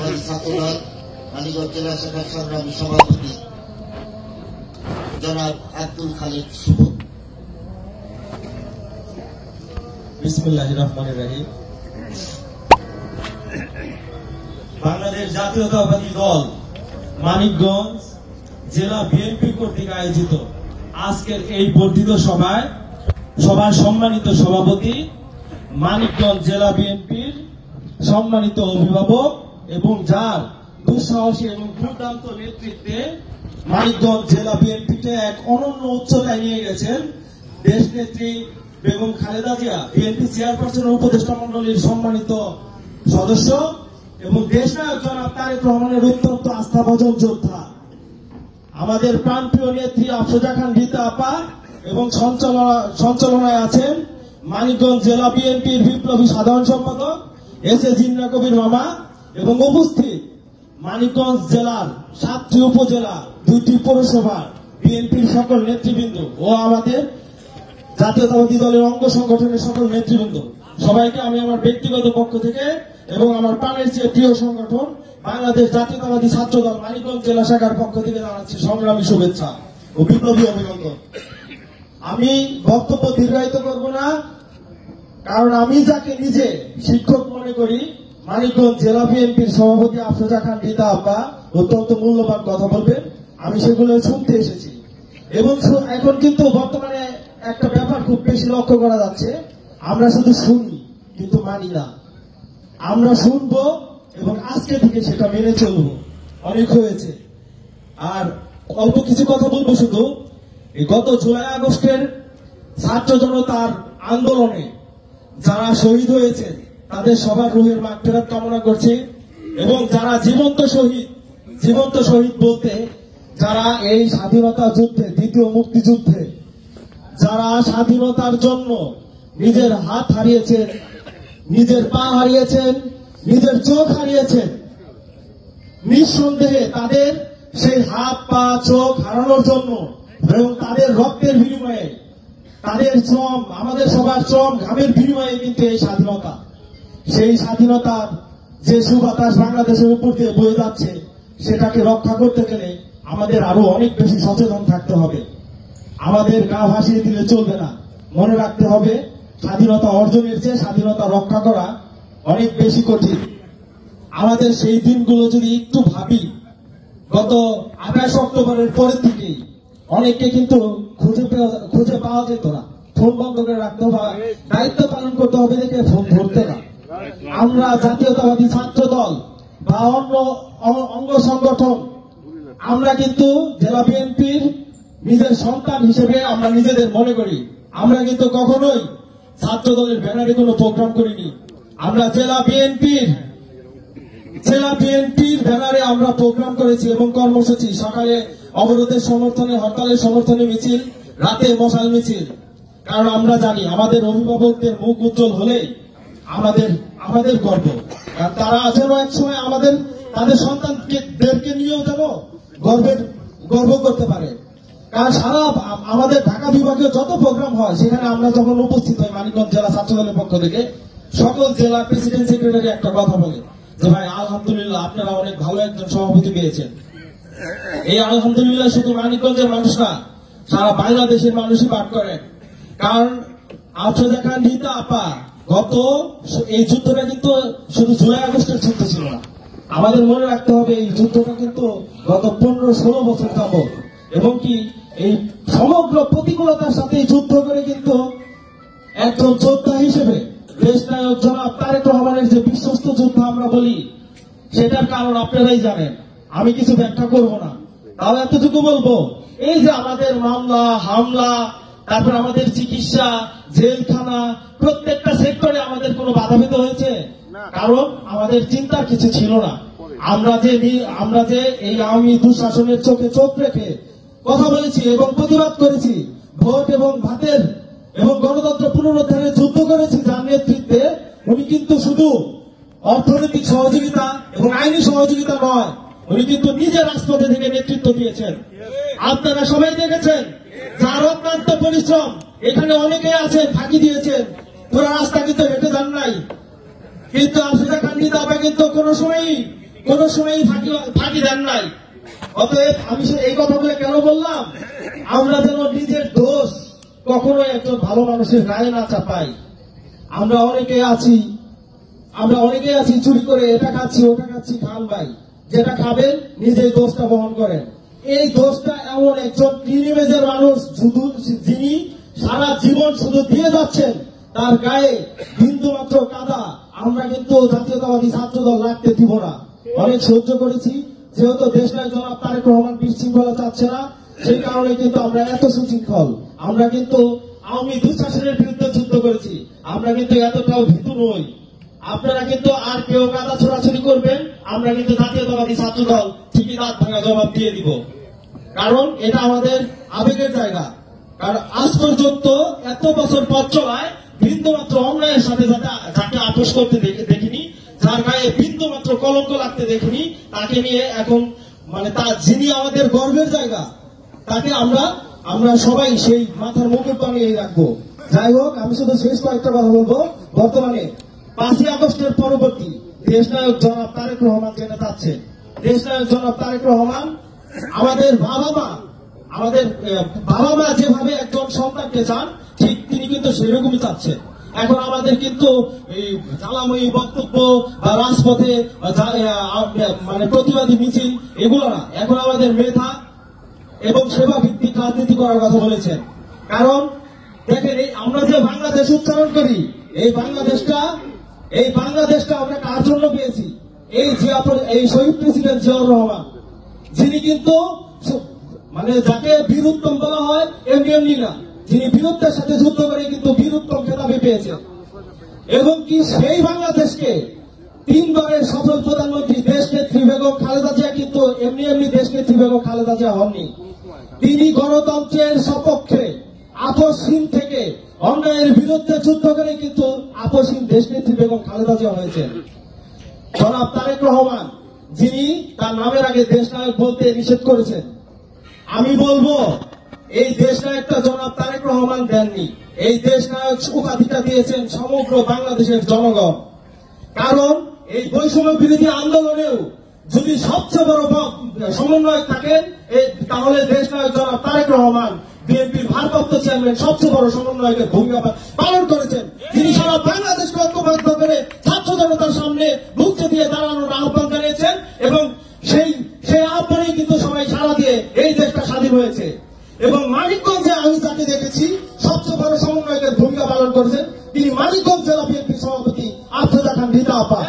জাতীয়তাবাদী ছাত্রদল মানিকগঞ্জ জেলা শাখার সংগ্রামী সভাপতি জনাব আব্দুল খালিক শুভ। বিসমিল্লাহির রহমানির রহিম। বাংলাদেশ জাতীয়তাবাদী দল মানিকগঞ্জ জেলা বিএনপি কর্তৃক আয়োজিত আজকের এই বর্ধিত সভায় সভার সম্মানিত সভাপতি, মানিকগঞ্জ জেলা বিএনপির সম্মানিত অভিভাবক এবং যার দুঃসাহসী এবং দুর্দান্ত নেতৃত্বে মানিকগঞ্জ জেলা বিএনপিকে এক অনন্য উচ্চতায় নিয়ে গেছেন দেশনেত্রী বেগম খালেদা জিয়া, বিএনপি চেয়ারপারসনের উপদেষ্টা মন্ডলীর সম্মানিত সদস্য এবং দেশনায়ক জনাব তারেক রহমানের অত্যন্ত আস্থাভাজন যোদ্ধা আমাদের প্রাণপ্রিয় নেত্রী আফরোজা খান রীতা আপা এবং সঞ্চালনায় আছেন মানিকগঞ্জ জেলা বিএনপির বিপ্লবী সাধারণ সম্পাদক এস.এ. জিন্না কবির মামা এবং উপস্থিত মানিকগঞ্জ জেলার 7টি উপজেলা, 2টি পৌরসভা বিএনপির সকল নেতৃবৃন্দ ও আমাদের জাতীয়তাবাদী দলের অঙ্গ সংগঠনের সকল নেতৃবৃন্দ, সবাইকে আমি আমার ব্যক্তিগত পক্ষ থেকে এবং আমার প্রাণের চেয়ে প্রিয় সংগঠন বাংলাদেশ জাতীয়তাবাদী ছাত্রদল মানিকগঞ্জ জেলা শাখার পক্ষ থেকে জানাচ্ছি সংগ্রামী শুভেচ্ছা ও বিপ্লবী অভিনন্দন। আমি বক্তব্য দীর্ঘায়িত করব না, কারণ আমি যাকে নিজে শিক্ষক মনে করি, মানিকগঞ্জ জেলা বিএনপির সভাপতি আফরোজা খান রীতা আপা অত্যন্ত মূল্যবান কথা বলবেন, আমি সেগুলো শুনতে এসেছি। এবং এখন কিন্তু বর্তমানে একটা ব্যাপার খুব বেশি লক্ষ্য করা যাচ্ছে, আমরা শুধু শুনি কিন্তু মানি না। আমরা শুনবো এবং আজকে থেকে সেটা মেনে চলবো। অনেক হয়েছে। আর অল্প কিছু কথা বলবো শুধু, গত জুলাই আগস্টের ছাত্র জনতার আন্দোলনে যারা শহীদ হয়েছেন তাদের সবার রুহের মাগফিরাত কামনা করছি এবং যারা জীবন্ত শহীদ বলতে যারা এই স্বাধীনতা যুদ্ধে, দ্বিতীয় মুক্তিযুদ্ধে যারা স্বাধীনতার জন্য নিজের হাত হারিয়েছেন, নিজের পা হারিয়েছেন, নিজের চোখ হারিয়েছেন, নিঃসন্দেহে তাদের সেই হাত পা চোখ হারানোর জন্য এবং তাদের রক্তের বিনিময়ে, তাদের শ্রম, আমাদের সবার শ্রম ঘামের বিনিময়ে কিন্তু এই স্বাধীনতা, সেই স্বাধীনতার যে সুবাতাস বাংলাদেশের উপর দিয়ে বয়ে যাচ্ছে, সেটাকে রক্ষা করতে গেলে আমাদের আরো অনেক বেশি সচেতন থাকতে হবে। আমাদের গা ভাসিয়ে দিলে চলবে না। মনে রাখতে হবে স্বাধীনতা অর্জনের চেয়ে স্বাধীনতা রক্ষা করা অনেক বেশি কঠিন। আমাদের সেই দিনগুলো যদি একটু ভাবি, গত 28 অক্টোবরের পরের থেকেই অনেককে কিন্তু খুঁজে পাওয়া যেত না, ফোন বন্ধ করে রাখতে হবে, দায়িত্ব পালন করতে হবে দেখে ফোন ধরতে না। আমরা জাতীয়তাবাদী ছাত্র দল বা অন্য অঙ্গ সংগঠন, আমরা কিন্তু জেলা বিএনপির নিজের সন্তান হিসেবে আমরা নিজেদের মনে করি। আমরা কিন্তু কখনোই ছাত্র দলের ব্যানারে কোনো প্রোগ্রাম করিনি। আমরা জেলা বিএনপির ব্যানারে আমরা প্রোগ্রাম করেছি এবং কর্মসূচি, সকালে অবরোধের সমর্থনে, হরতালের সমর্থনে মিছিল, রাতে মশাল মিছিল। কারণ আমরা জানি আমাদের অভিভাবকদের মুখ উজ্জ্বল হলেই আমাদের গর্ব, আর তারা যেন এক সময় তাদের সন্তানদেরকে নিয়েও যেন গর্ব করতে পারে। কারণ সারা আমাদের ঢাকা বিভাগীয় যত প্রোগ্রাম হয় সেখানে আমরা যখন উপস্থিত হই মানিকগঞ্জ জেলা ছাত্র দলের পক্ষ থেকে, সকল জেলা প্রেসিডেন্ট সেক্রেটারি একটা কথা বলে যে ভাই আলহামদুলিল্লাহ আপনারা অনেক ভালো একজন সভাপতি পেয়েছেন। এই আলহামদুলিল্লাহ শুধু মানিকগঞ্জের মানুষ না, সারা বাংলাদেশের মানুষই পাঠ করেন। কারণ আফরোজা খান রীতা আপা গত এই যুদ্ধটা কিন্তু শুধু জুলাই আগস্টের যুদ্ধ ছিল না, আমাদের মনে রাখতে হবে এই যুদ্ধটা কিন্তু গত 15-16 বছর যাবত, এবং কি এই সমগ্র প্রতিকূলতার সাথে যুদ্ধ করে কিন্তু একজন যোদ্ধা হিসেবে দেশনায়ক জনাব তারেক রহমানের যে বিশ্বস্ত যোদ্ধা আমরা বলি, সেটার কারণ আপনারাই জানেন, আমি কিছু ব্যাখ্যা করব না। তাও এতটুকু বলবো, এই যে আমাদের মামলা হামলা, তারপর আমাদের চিকিৎসা, জেলখানা, প্রত্যেকটা সেক্টরে আমাদের কোনো বাধাবিত হয়েছে, কারণ আমাদের চিন্তার কিছু ছিল না। আমরা যে এই আওয়ামী দুঃশাসনের চোখে চোখ রেখে কথা বলেছি এবং প্রতিবাদ করেছি, ভোট এবং ভাতের এবং গণতন্ত্র পুনরুদ্ধারের যুদ্ধ করেছি, যার নেতৃত্বে উনি কিন্তু শুধু অর্থনৈতিক সহযোগিতা এবং আইনি সহযোগিতা নয়, উনি কিন্তু নিজের রাজপথে থেকে নেতৃত্ব দিয়েছেন। আপনারা সবাই দেখেছেন যার অক্লান্ত পরিশ্রম, এখানে অনেকে আছেন ফাঁকি দিয়েছেন, পুরো রাস্তা কিন্তু হেঁটে যান নাই, কিন্তু আফরোজা খান রীতা আপা কিন্তু কোনো সময়ই কোন সময় ফাঁকি দেন নাই। অতএব আমি এই কথাগুলো কেন বললাম, আমরা যেন নিজের দোষ কখনো একজন ভালো মানুষের গায়ে না চাপাই। আমরা অনেকে আছি চুরি করে এটা খাচ্ছি ওটা খাচ্ছি, খান ভাই, যেটা খাবেন নিজেই দোষটা বহন করেন। এই দোষটা এমন একজন টিনেজের মানুষ শুধু, যিনি সারা জীবন শুধু দিয়ে যাচ্ছেন, তার গায়ে বিন্দু মাত্র কাদা আমরা কিন্তু জাতীয়তাবাদী ছাত্রদল রাখতে দিব না। অনেক সহ্য করেছি, যেহেতু দেশনায়ক জনাব তারেক রহমান বিশৃঙ্খলা চাচ্ছে না, সেই কারণে কিন্তু আমরা এত সুশৃঙ্খল। আমরা কিন্তু আওয়ামী দুঃশাসনের বিরুদ্ধে যুদ্ধ করেছি, আমরা কিন্তু এতটাও ভীতু নই। আপনারা কিন্তু আর কেউ কাদা ছোড়াছুড়ি করবেন, আমরা কিন্তু জাতীয়তাবাদী ছাত্রদল ঠিকই দাঁত ভাঙা জবাব দিয়ে দিব। কারণ এটা আমাদের আবেগের জায়গা। কারণ আজ পর্যন্ত এত বছর পথ চলায় বিন্দুমাত্র অন্যায়ের সাথে যাকে আপোষ করতে দেখিনি, যার গায়ে বিন্দুমাত্র কলঙ্ক লাগতে দেখিনি, তাকে নিয়ে এখন মানে যিনি আমাদের গর্বের জায়গা, তাকে আমরা সবাই সেই মাথার মুকুট বানিয়ে রাখবো। যাই হোক, আমি শুধু শেষ কয়েকটা কথা বলবো। বর্তমানে 5ই আগস্টের পরবর্তী দেশনায়ক জনাব তারেক রহমান যেটা চাচ্ছে, দেশনায়ক জনাব তারেক রহমান আমাদের বাবা মা যেভাবে একজন সন্তানকে চান, ঠিক তিনি কিন্তু সেরকমই চাচ্ছেন। এখন আমাদের কিন্তু এই জ্বালাময়ী বক্তব্য বা রাজপথে মানে প্রতিবাদী মিছিল এগুলো না, এখন আমাদের মেধা এবং সেবা ভিত্তিক রাজনীতি করার কথা বলেছেন। কারণ দেখেন, আমরা যে বাংলাদেশ উচ্চারণ করি, এই বাংলাদেশটা আমরা কার জন্য পেয়েছি? এই শহীদ প্রেসিডেন্ট জিয়াউর রহমান, যিনি কিন্তু মানে যাকে বীরুত্তম বলা হয় এমনি না, যিনি বীরত্বের সাথে যুদ্ধ করে কিন্তু বীরুত্তম খেতাবে পেয়েছেন। এবং কি সেই বাংলাদেশকে 3বারের সফল প্রধানমন্ত্রী দেশনেত্রী বেগম খালেদা জিয়া কিন্তু এমনি দেশনেত্রী বেগম খালেদা জিয়া হননি। তিনি গণতন্ত্রের সপক্ষে আপোষহীন থেকে অন্যায়ের বিরুদ্ধে যুদ্ধ করে কিন্তু আপোষহীন দেশনেত্রী বেগম খালেদা জিয়া হয়েছেন। জনাব তারেক রহমান, যিনি তার নামের আগে দেশনায়ক বলতে নিষেধ করেছেন, আমি বলবো এই দেশনায়কটা জনাব তারেক রহমান দেননি, এই দেশনায়ক উপাধিটা দিয়েছেন সমগ্র বাংলাদেশের জনগণ। কারণ এই বৈষম্য বিরোধী আন্দোলনেও যদি সবচেয়ে বড় সমন্বয়ক থাকেন, তাহলে দেশনায়ক জনাব তারেক রহমান, বিএনপির ভারপ্রাপ্ত চেয়ারম্যান, সবচেয়ে বড় সমন্বয়কের ভূমিকা পালন করেছেন। তিনি সারা বাংলাদেশকে ঐক্যবদ্ধ করে ছাত্র জনতার সামনে মুখ দিয়ে দাঁড়ানোর আহ্বান জানিয়েছেন এবং সেই আহ্বানে কিন্তু সবাই সাড়া দিয়ে এই দেশটা স্বাধীন হয়েছে। এবং মানিকগঞ্জে আমি যাকে দেখেছি সবচেয়ে বড় সমন্বয়কের ভূমিকা পালন করেছেন, তিনি মানিকগঞ্জ জেলা বিএনপির সভাপতি আফরোজা খান রিতা আপা,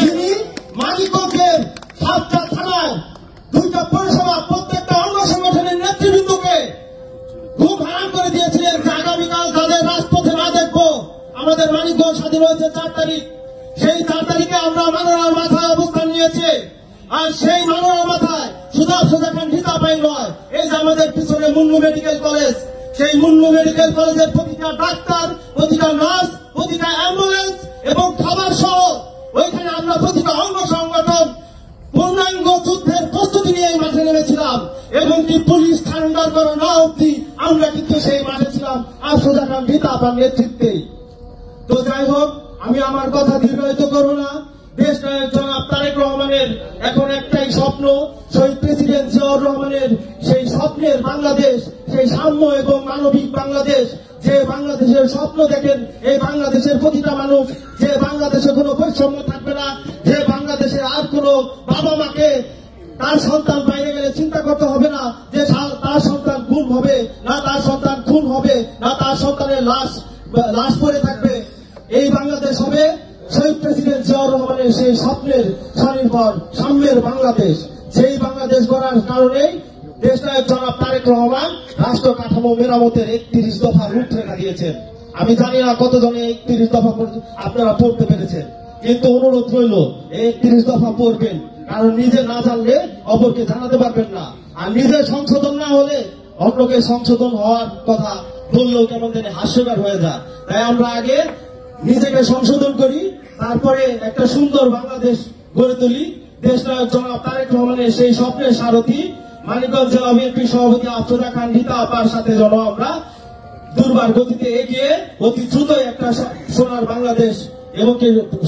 যিনি মানিকগঞ্জের 7টা থানায় 2টা পৌরসভা প্রত্যেকটা অঙ্গ সংগঠনের নেতৃবৃন্দকে খুব হারাম করে দিয়েছিলেন যে আগামীকাল তাদের রাজপথে না দেখবো। আমাদের মানিকগঞ্জ স্বাধীন হয়েছে 4 তারিখ, সেই 4 তারিখে আমরা মানোরার মাথায় অবস্থান নিয়েছি। আর সেই মানোরার মাথায় শুধু আফরোজা খান রিতা পাই নয়, এই যে আমাদের পিছনে মুন্নু মেডিকেল কলেজ, সেই মুন্নু মেডিকেল কলেজের প্রতিটা ডাক্তার, প্রতিটা নার্স, প্রতিটা অ্যাম্বুলেন্স এবং খাবার সহ ওইখানে আমরা প্রতিটা অঙ্গ সংগঠন পূর্ণাঙ্গ যুদ্ধের প্রস্তুতি নিয়ে মাঠে নেমেছিলাম। এবং কি পুলিশ সারেন্ডার করা না অব্দি আমরা কিন্তু সেই মাঠে ছিলাম আফরোজা খান রিতা আপার নেতৃত্বে। তো যাই হোক, আমি আমার কথা দীর্ঘায়িত করবো না। দেশনায়ক জনাব তারেক রহমানের এখন একটাই স্বপ্ন, শহীদ প্রেসিডেন্ট জিয়াউর রহমানের সেই স্বপ্নের বাংলাদেশ, সেই সাম্য এবং মানবিক বাংলাদেশ, যে বাংলাদেশের স্বপ্ন দেখেন এই বাংলাদেশের প্রতিটা মানুষ, যে বাংলাদেশে কোনো বৈষম্য থাকবে না, যে বাংলাদেশে আর কোনো বাবা মাকে তার সন্তান বাইরে গেলে চিন্তা করতে হবে না যে তার সন্তান গুম হবে না, তার সন্তান খুন হবে না, তার সন্তানের লাশ পড়ে থাকবে। এই বাংলাদেশ হবে শহীদ প্রেসিডেন্ট জিয়াউর রহমানের সেই স্বপ্নের স্বনির্ভর সাম্যের বাংলাদেশ। যেই বাংলাদেশ গড়ার কারণেই দেশনায়ক জনাব তারেক রহমান রাষ্ট্র কাঠামো মেরামতের 31 দফা রূপরেখা দিয়েছেন। আমি জানি না কতজনে 31 দফা আপনারা পড়তে পেরেছেন, কিন্তু অনুরোধ রইল 31 দফা পড়বেন, কারণ নিজে না জানলে অপরকে জানাতে পারবেন না। আর নিজে সংশোধন না হলে অন্যকে সংশোধন হওয়ার কথা বললেও কেমন যেন হাস্যকর হয়ে যায়। তাই আমরা আগে নিজেকে সংশোধন করি, তারপরে একটা সুন্দর বাংলাদেশ গড়ে তুলি। দেশনায়ক জনাব তারেক রহমানের সেই স্বপ্নের সারথি মানিকগঞ্জ জেলা বিএনপি সভাপতি আফরোজা খান রিতা আপার সাথে যেন আমরা দুর্বার গতিতে এগিয়ে অতি দ্রুত একটা সোনার বাংলাদেশ এবং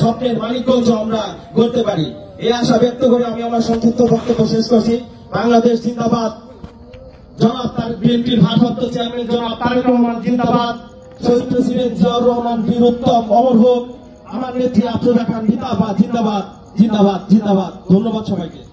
স্বপ্নের মানিকগঞ্জ আমরা গড়তে পারি। এই আশা ব্যক্ত করে আমি আমার সংক্ষিপ্ত বক্তব্য শেষ করছি। বাংলাদেশ জিন্দাবাদ। জনাব বিএনপির ভারপ্রাপ্ত চেয়ারম্যান জনাব তারেক রহমান জিন্দাবাদ। শহীদ প্রেসিডেন্ট জিয়াউর রহমান বীর উত্তম অমর হোক। আমার নেত্রী আফরোজা খান জিন্দাবাদ জিন্দাবাদ জিন্দাবাদ জিন্দাবাদ। ধন্যবাদ সবাইকে।